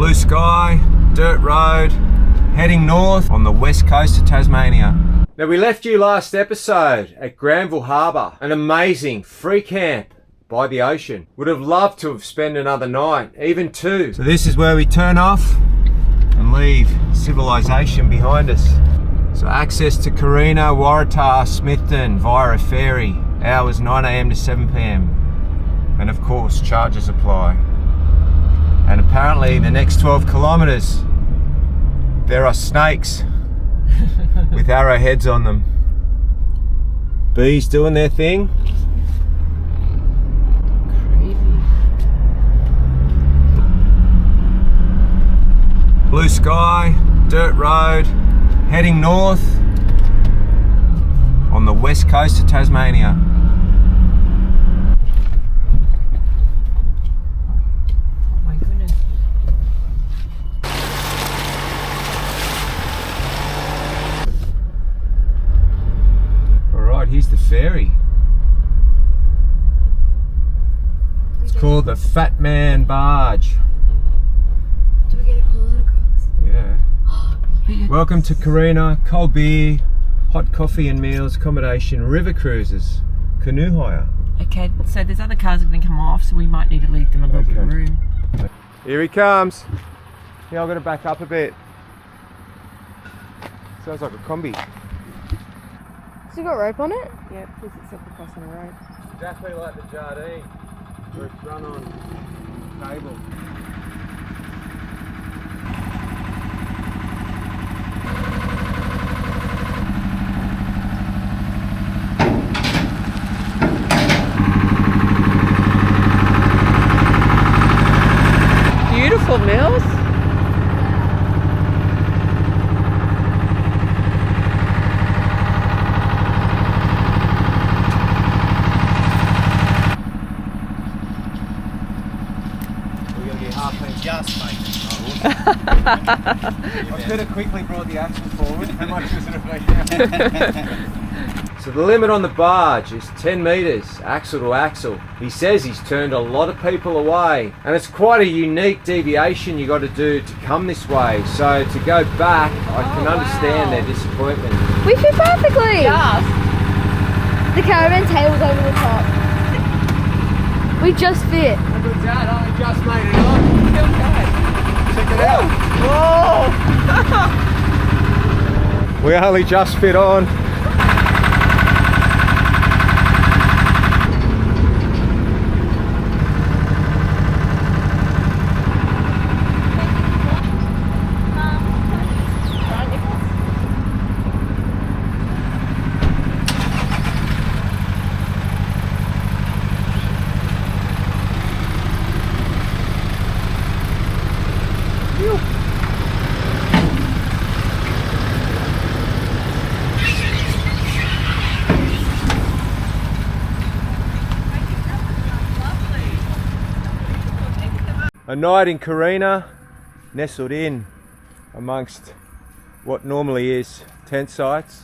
Blue sky, dirt road, heading north on the west coast of Tasmania. Now, we left you last episode at Granville Harbour, an amazing free camp by the ocean. Would have loved to have spent another night, even two. So this is where we turn off and leave civilization behind us. So access to Corrina, Waratah, Smithton via a ferry, hours 9 AM to 7 PM. And of course, charges apply. And apparently the next 12 kilometres, there are snakes with arrowheads on them. Bees doing their thing. Crazy. Blue sky, dirt road, heading north on the west coast of Tasmania. Here's the ferry. It's called the Fat Man Barge. Do we get to pull it across? Yeah. Welcome to Corrina. Cold beer, hot coffee and meals, accommodation, river cruises, canoe hire. Okay, so there's other cars that are going to come off, so we might need to leave them a little bit of room. Here he comes. Yeah, I've got to back up a bit. Sounds like a combi. Has it got rope on it? Yeah, because it's up across on a rope. Exactly like the Jardine, where it's run on cable. Beautiful mills. I could have quickly brought the axle forward. How much was it have been? So the limit on the barge is 10 metres, axle to axle. He says he's turned a lot of people away, and it's quite a unique deviation you got to do to come this way. So to go back, I can understand their disappointment. We fit perfectly! Yes. The caravan table's over the top. We just fit. Look at that, I just made it on. Check it out. Whoa! We only just fit on. A night in Corrina, nestled in amongst what normally is tent sites.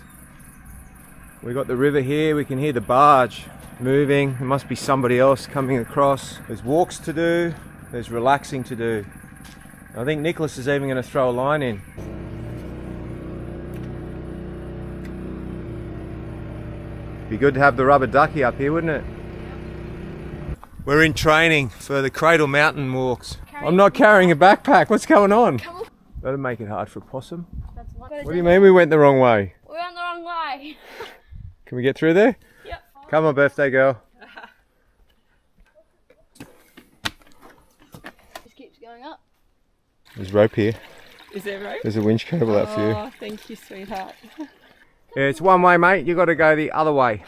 We got the river here, we can hear the barge moving. There must be somebody else coming across. There's walks to do, there's relaxing to do. I think Nicholas is even going to throw a line in. Be good to have the rubber ducky up here, wouldn't it? We're in training for the Cradle Mountain walks. I'm not carrying a backpack. What's going on? That'll make it hard for a possum. What do you mean we went the wrong way? We went the wrong way. Can we get through there? Yep. Come on, birthday girl. Just keeps going up. There's rope here. Is there rope? There's a winch cable out for you. Oh, thank you, sweetheart. Yeah, it's one way, mate. You got to go the other way.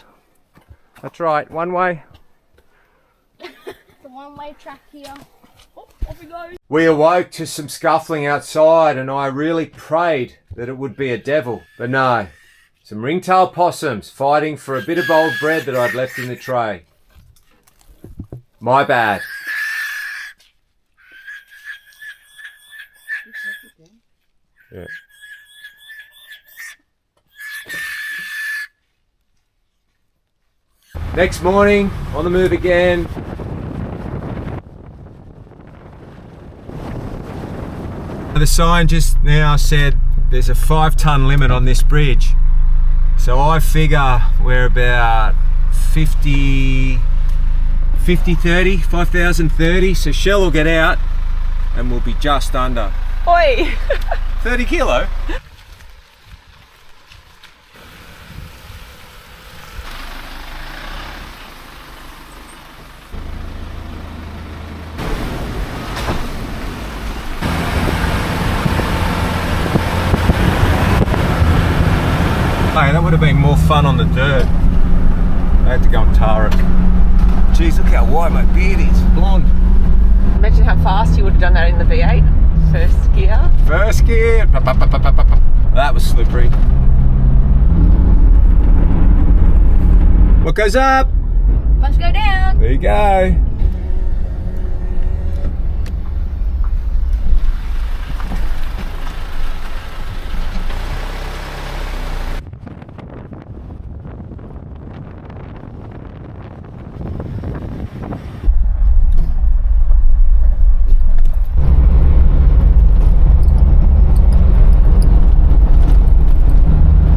That's right, one way. It's a one-way track here. Oh, off we go. We awoke to some scuffling outside, and I really prayed that it would be a devil. But no, some ringtail possums fighting for a bit of boiled bread that I'd left in the tray. My bad. Yeah. Next morning, on the move again. The sign just now said there's a 5-ton limit on this bridge. So I figure we're about 5,030, 5,030. So Shell will get out and we'll be just under. Oi! 30 kilo? Hey, that would have been more fun on the dirt. I had to go and tar it. Jeez, look how wide my beard is. Blonde. Imagine how fast you would have done that in the V8. First gear. First gear. That was slippery. What goes up? Must go down. There you go.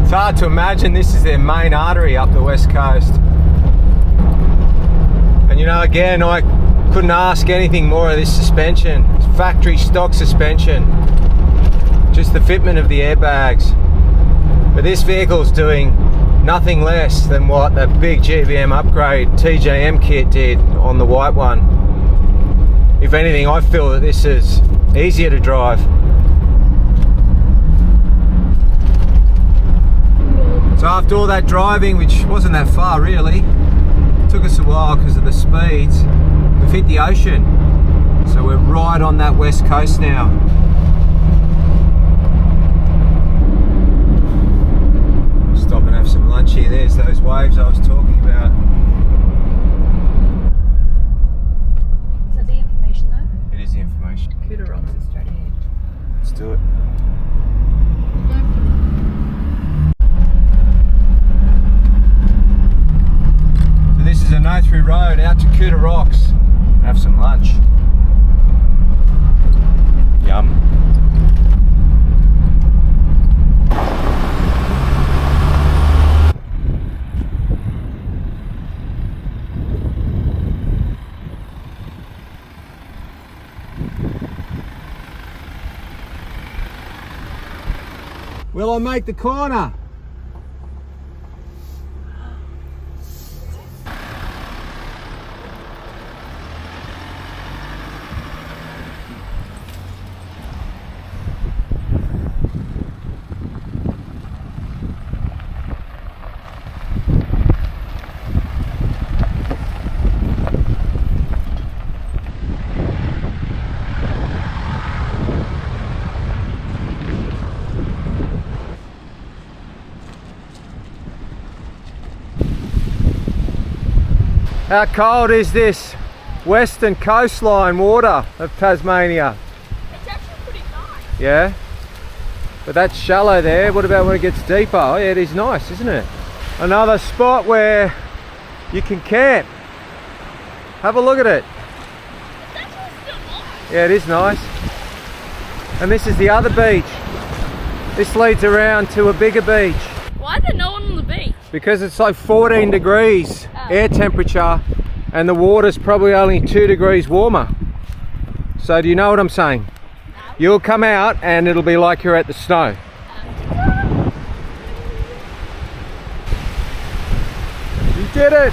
It's hard to imagine this is their main artery up the west coast. And you know, again, I couldn't ask anything more of this suspension. It's factory stock suspension. Just the fitment of the airbags. But this vehicle's doing nothing less than what the big GVM upgrade TJM kit did on the white one. If anything, I feel that this is easier to drive. So after all that driving, which wasn't that far really, took us a while because of the speeds, we've hit the ocean. So we're right on that west coast now. Stop and have some lunch here. There's those waves I was talking about. Is that the information though? It is the information. Cuda Rocks is straight ahead. Let's do it. So this is a no-through road out to Cuda Rocks. Have some lunch. Yum. Will I make the corner? How cold is this western coastline water of Tasmania? It's actually pretty nice. Yeah? But that's shallow there. What about when it gets deeper? Oh yeah, it is nice, isn't it? Another spot where you can camp. Have a look at it. It's actually still nice. Yeah, it is nice. And this is the other beach. This leads around to a bigger beach. Why is there no one on the beach? Because it's like 14 degrees air temperature and the water's probably only 2 degrees warmer. So do you know what I'm saying? No. You'll come out and it'll be like you're at the snow. You did it!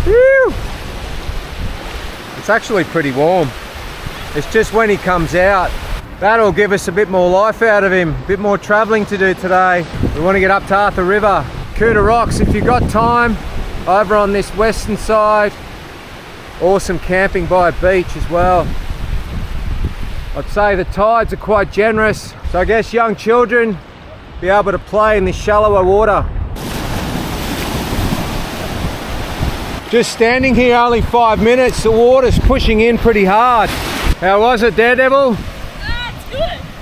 Whew. It's actually pretty warm. It's just when he comes out. That'll give us a bit more life out of him, a bit more travelling to do today. We want to get up to Arthur River. Cuda Rocks, if you've got time, over on this western side. Awesome camping by a beach as well. I'd say the tides are quite generous, so I guess young children be able to play in this shallower water. Just standing here only 5 minutes, the water's pushing in pretty hard. How was it, Daredevil?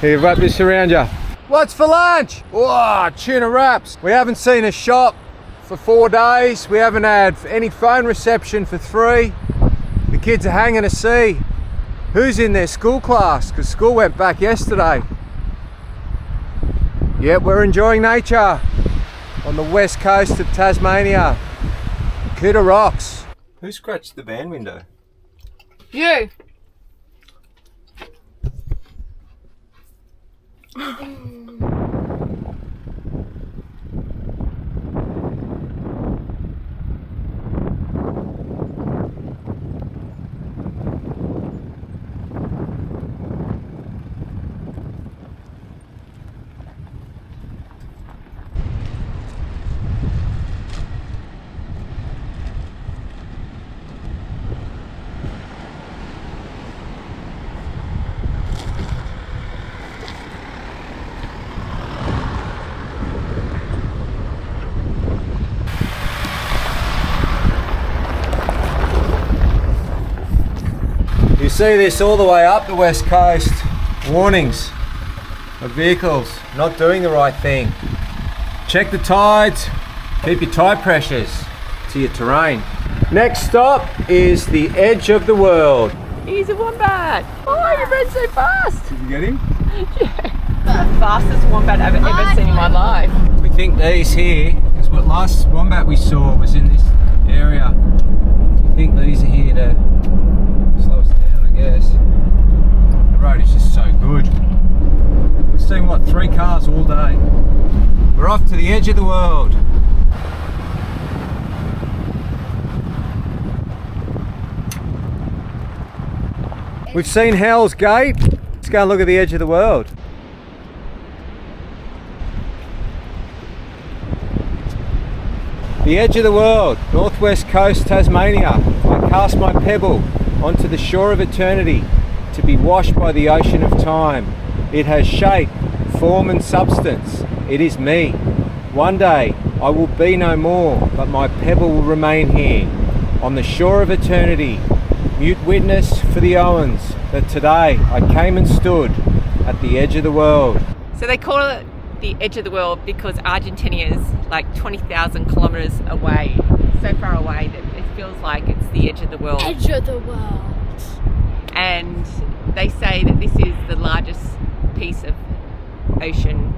Here, wrap this around you. What's for lunch? Whoa, tuna wraps. We haven't seen a shop for 4 days. We haven't had any phone reception for 3. The kids are hanging a sea. Who's in their school class? Because school went back yesterday. Yep, we're enjoying nature on the west coast of Tasmania. Kuta rocks. Who scratched the van window? You. You see this all the way up the west coast. Warnings of vehicles not doing the right thing. Check the tides, keep your tide pressures to your terrain. Next stop is the edge of the world. He's a wombat. Oh, you ran so fast. Did you get him? Yeah. The fastest wombat I've ever seen in my life. We think these here, because what last wombat we saw was in this area. We think these are here to slow us down, I guess. The road is just so good. We've seen, what, 3 cars all day. We're off to the edge of the world. We've seen Hell's Gate. Let's go and look at the edge of the world. The edge of the world, northwest coast Tasmania. I cast my pebble onto the shore of eternity to be washed by the ocean of time. It has shape, form and substance. It is me. One day I will be no more, but my pebble will remain here on the shore of eternity. Mute witness for the Owens that today I came and stood at the edge of the world. So they call it the edge of the world because Argentina is like 20,000 kilometres away, so far away that it feels like it's the edge of the world. Edge of the world. And they say that this is the largest piece of ocean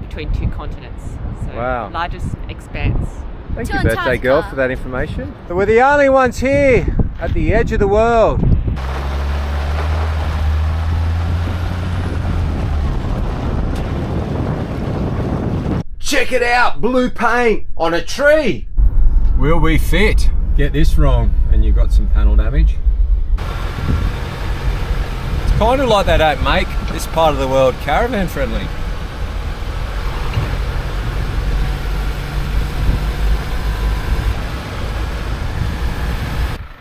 between 2 continents. So Wow. Largest expanse. Thank To you, birthday Antarctica. girl, for that information. So we're the only ones here at the edge of the world. Check it out, blue paint on a tree. Will we fit? Get this wrong and you've got some panel damage. It's kind of like they don't make this part of the world caravan friendly.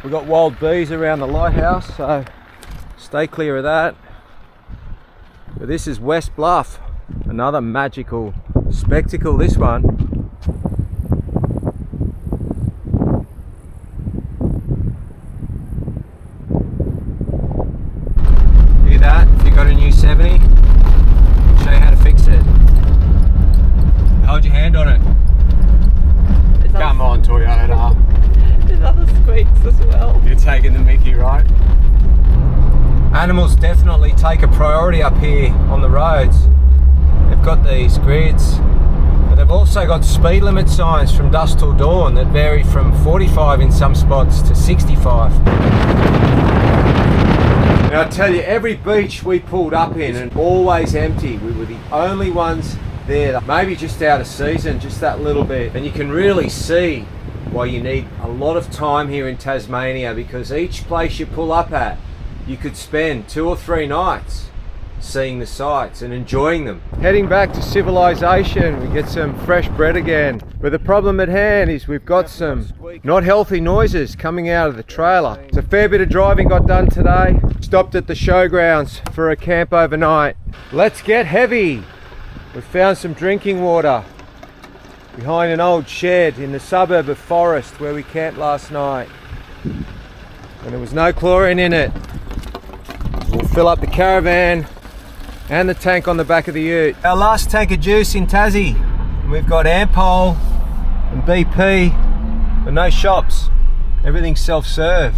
We've got wild bees around the lighthouse, so stay clear of that. But this is West Bluff, another magical spectacle, this one. Hear that? If you got a new 70, show you how to fix it. Hold your hand on it. Come on, Toyota. There's other squeaks as well. You're taking the mickey, right? Animals definitely take a priority up here on the roads. They've got these grids, but they've also got speed limit signs from dusk till dawn that vary from 45 in some spots to 65. Now I tell you, every beach we pulled up in and always empty. We were the only ones there, maybe just out of season, just that little bit. And you can really see why you need a lot of time here in Tasmania, because each place you pull up at, you could spend 2 or 3 nights seeing the sights and enjoying them. Heading back to civilization, we get some fresh bread again. But the problem at hand is we've got some not healthy noises coming out of the trailer. So a fair bit of driving got done today. Stopped at the showgrounds for a camp overnight. Let's get heavy. We found some drinking water behind an old shed in the suburb of Forest where we camped last night. And there was no chlorine in it. We'll fill up the caravan and the tank on the back of the ute. Our last tank of juice in Tassie. And we've got Ampol and BP, but no shops. Everything's self-serve.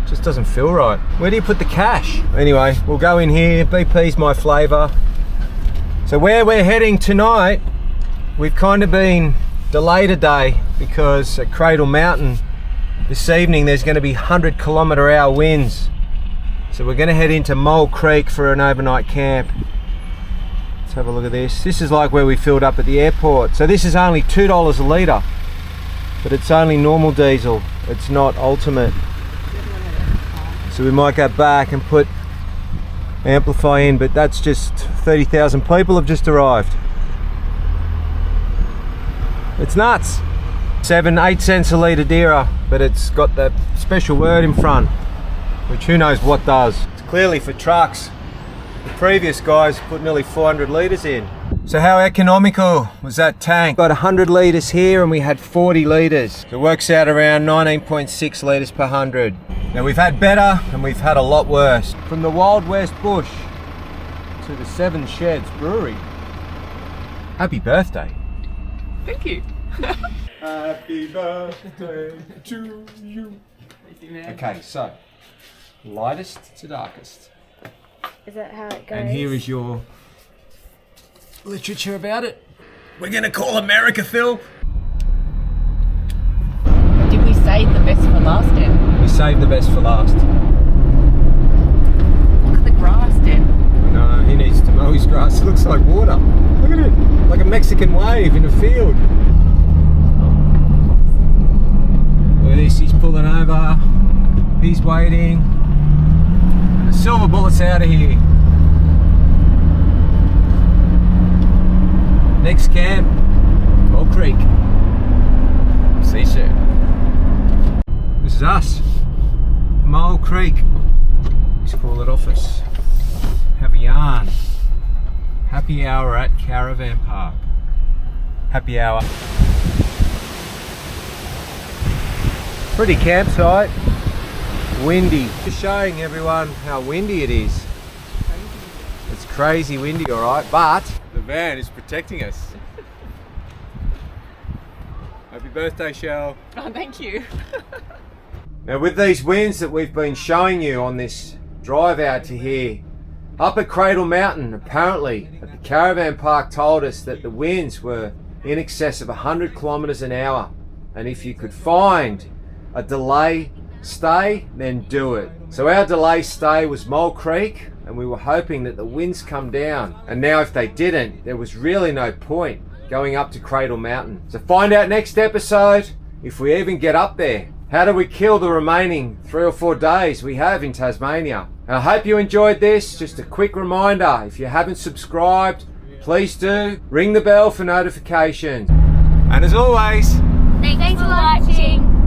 Just doesn't feel right. Where do you put the cash? Anyway, we'll go in here. BP's my flavour. So where we're heading tonight, we've kind of been delayed a day because at Cradle Mountain this evening there's going to be 100km/h winds. So we're going to head into Mole Creek for an overnight camp. Let's have a look at this. This is like where we filled up at the airport. So this is only $2 a litre, but it's only normal diesel. It's not ultimate. So we might go back and put Amplify in, but that's just 30,000 people have just arrived. It's nuts. 7-8 cents a litre dearer, but it's got that special word in front, which who knows what does. It's clearly for trucks. The previous guys put nearly 400 litres in. So how economical was that tank? Got 100 litres here and we had 40 litres. So it works out around 19.6 litres per 100. Now we've had better and we've had a lot worse. From the Wild West Bush to the Seven Sheds Brewery. Happy birthday. Thank you. Happy birthday to you. Okay, so lightest to darkest. Is that how it goes? And here is your literature about it. We're gonna call America, Phil. Did we save the best for last, Dan? We saved the best for last. Look at the grass, Dan. No, he needs to mow his grass. It looks like water. Look at it, like a Mexican wave in a field. Look at this, he's pulling over. He's waiting. And the silver bullet's out of here. Next camp, Mole Creek. See you soon. This is us. Mole Creek. Let's call it office. Have a yarn. Happy hour at Caravan Park. Happy hour. Pretty campsite. Windy. Just showing everyone how windy it is. It's crazy windy, alright, but the van is protecting us. Happy birthday, Shell. Oh, thank you. Now with these winds that we've been showing you on this drive out to here, up at Cradle Mountain, apparently at the caravan park told us that the winds were in excess of 100km/h, and if you could find a delay stay, then do it. So our delay stay was Mole Creek, and we were hoping that the winds come down, and now if they didn't, there was really no point going up to Cradle Mountain. So find out next episode if we even get up there. How do we kill the remaining 3 or 4 days we have in Tasmania? And I hope you enjoyed this. Just a quick reminder, if you haven't subscribed, please do. Ring the bell for notifications. And as always, Thanks for watching.